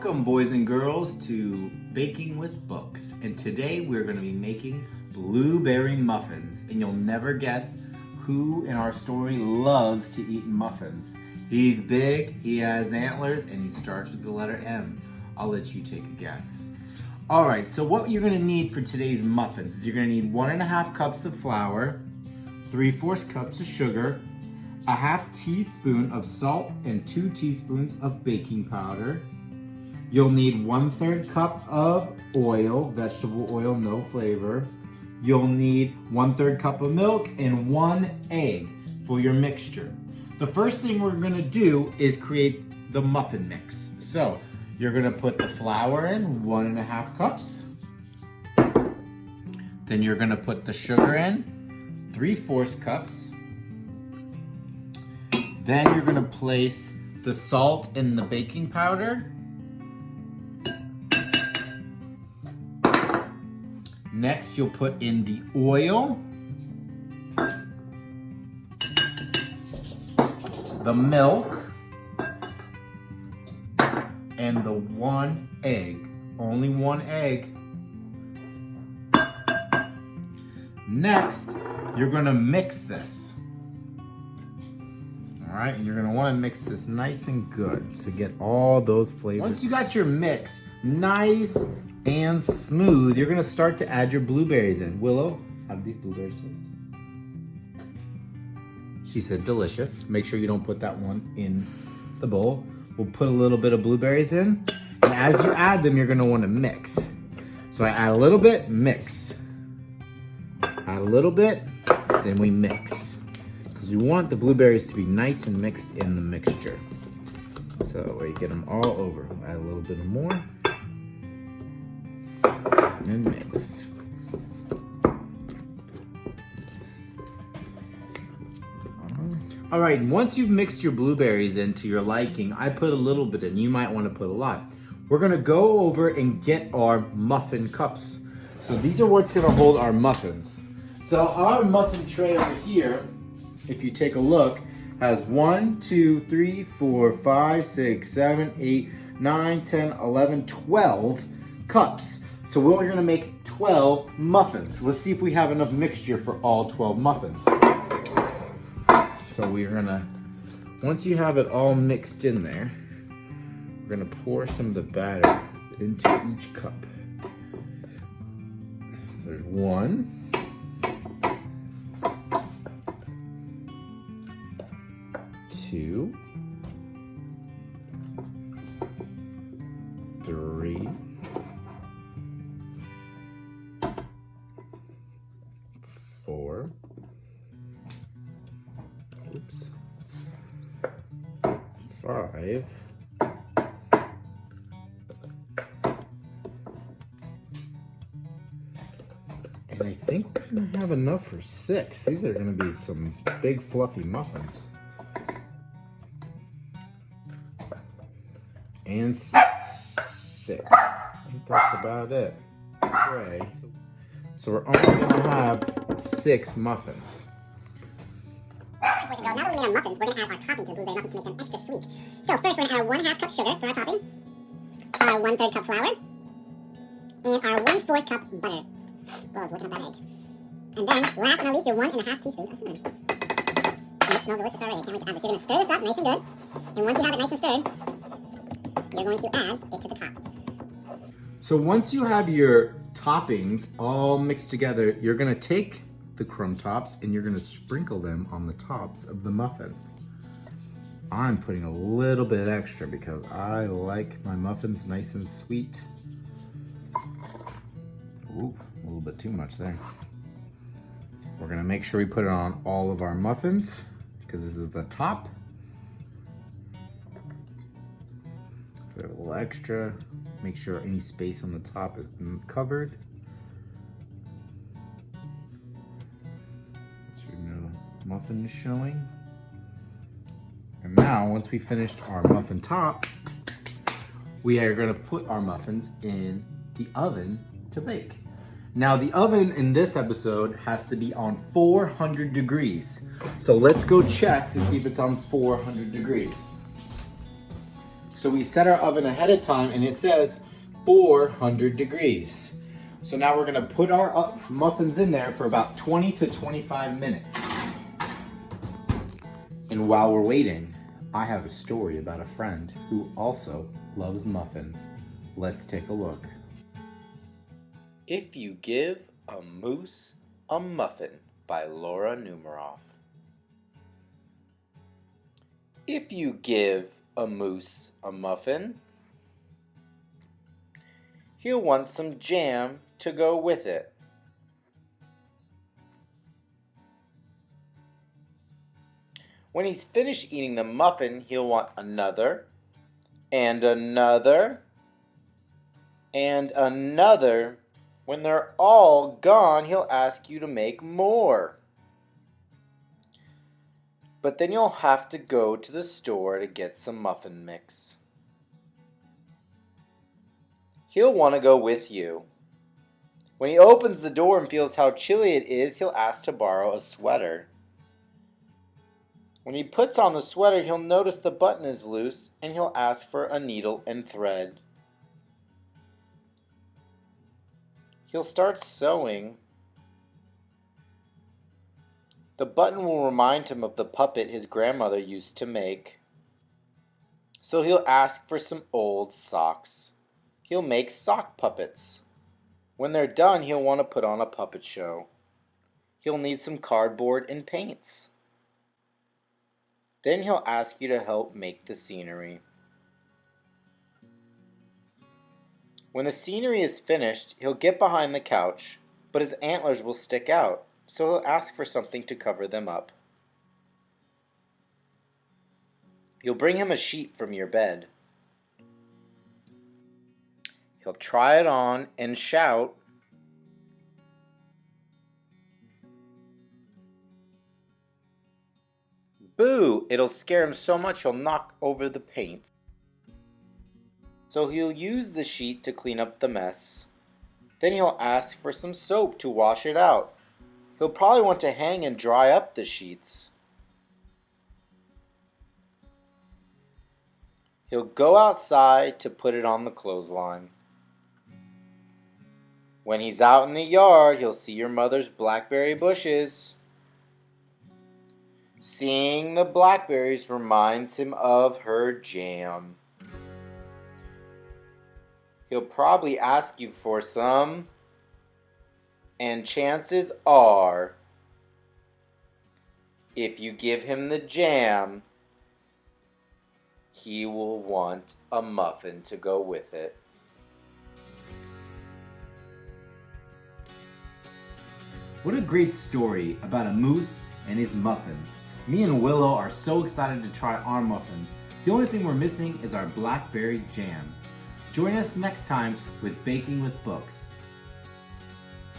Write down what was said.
Welcome, boys and girls, to Baking with Books. And today we're going to be making blueberry muffins. And you'll never guess who in our story loves to eat muffins. He's big, he has antlers, and he starts with the letter M. I'll let you take a guess. All right, so what you're going to need for today's muffins is you're going to need 1.5 cups of flour, 3/4 cups of sugar, a 1/2 teaspoon of salt, and 2 teaspoons of baking powder. You'll need 1/3 cup of oil, vegetable oil, no flavor. You'll need 1/3 cup of milk and 1 egg for your mixture. The first thing we're gonna do is create the muffin mix. So you're gonna put the flour in, 1.5 cups. Then you're gonna put the sugar in, 3/4 cups. Then you're gonna place the salt and the baking powder. Next, you'll put in the oil, the milk, and the 1 egg. Only 1 egg. Next, you're gonna mix this. All right, and you're gonna wanna mix this nice and good to get all those flavors. Once you got your mix nice and smooth, you're gonna start to add your blueberries in. Willow, how do these blueberries taste? She said delicious. Make sure you don't put that one in the bowl. We'll put a little bit of blueberries in, and as you add them, you're gonna wanna mix. So I add a little bit, mix. Add a little bit, then we mix. Because we want the blueberries to be nice and mixed in the mixture. So we get them all over. Add a little bit more. And mix. All right, once you've mixed your blueberries into your liking, I put a little bit in. You might want to put a lot. We're gonna go over and get our muffin cups. So these are what's gonna hold our muffins. So our muffin tray over here, if you take a look, has 1, 2, 3, 4, 5, 6, 7, 8, 9, 10, 11, 12 cups. So we're gonna make 12 muffins. Let's see if we have enough mixture for all 12 muffins. So we're gonna, once you have it all mixed in there, we're gonna pour some of the batter into each cup. So there's 1. 2. 3. 4. Oops. 5. And I think we're gonna have enough for 6. These are gonna be some big fluffy muffins. And 6. I think that's about it. Okay. So we're only gonna have 6 muffins. Boys and girls, now that we made our muffins, we're gonna add our topping to the blueberry muffins to make them extra sweet. So first we're gonna add 1/2 cup sugar for our topping, our 1/3 cup flour, and our 1/4 cup butter. Well, I was looking at that egg. And then, last but not least, your 1.5 teaspoons of cinnamon. And it smells delicious already. I can't wait to add this. You're gonna stir this up nice and good. And once you have it nice and stirred, you're going to add it to the top. So once you have your toppings all mixed together, you're gonna take the crumb tops and you're gonna sprinkle them on the tops of the muffin. I'm putting a little bit extra because I like my muffins nice and sweet. Ooh, a little bit too much there. We're gonna make sure we put it on all of our muffins because this is the top. Put a little extra. Make sure any space on the top is covered. So you know muffin is showing. And now, once we finished our muffin top, we are gonna put our muffins in the oven to bake. Now the oven in this episode has to be on 400 degrees. So let's go check to see if it's on 400 degrees. So we set our oven ahead of time and it says 400 degrees. So now we're gonna put our muffins in there for about 20 to 25 minutes. And while we're waiting, I have a story about a friend who also loves muffins. Let's take a look. If You Give a Moose a Muffin by Laura Numeroff. If you give a moose a muffin, he'll want some jam to go with it. When he's finished eating the muffin, he'll want another, and another, and another. When they're all gone, he'll ask you to make more. But then you'll have to go to the store to get some muffin mix. He'll want to go with you. When he opens the door and feels how chilly it is, he'll ask to borrow a sweater. When he puts on the sweater, he'll notice the button is loose and he'll ask for a needle and thread. He'll start sewing. The button will remind him of the puppet his grandmother used to make. So he'll ask for some old socks. He'll make sock puppets. When they're done, he'll want to put on a puppet show. He'll need some cardboard and paints. Then he'll ask you to help make the scenery. When the scenery is finished, he'll get behind the couch, but his antlers will stick out, so he'll ask for something to cover them up. You'll bring him a sheet from your bed. He'll try it on and shout, "Boo!" It'll scare him so much he'll knock over the paint. So he'll use the sheet to clean up the mess. Then he'll ask for some soap to wash it out. He'll probably want to hang and dry up the sheets. He'll go outside to put it on the clothesline. When he's out in the yard, he'll see your mother's blackberry bushes. Seeing the blackberries reminds him of her jam. He'll probably ask you for some, and chances are, if you give him the jam, he will want a muffin to go with it. What a great story about a moose and his muffins. Me and Willow are so excited to try our muffins. The only thing we're missing is our blackberry jam. Join us next time with Baking with Books.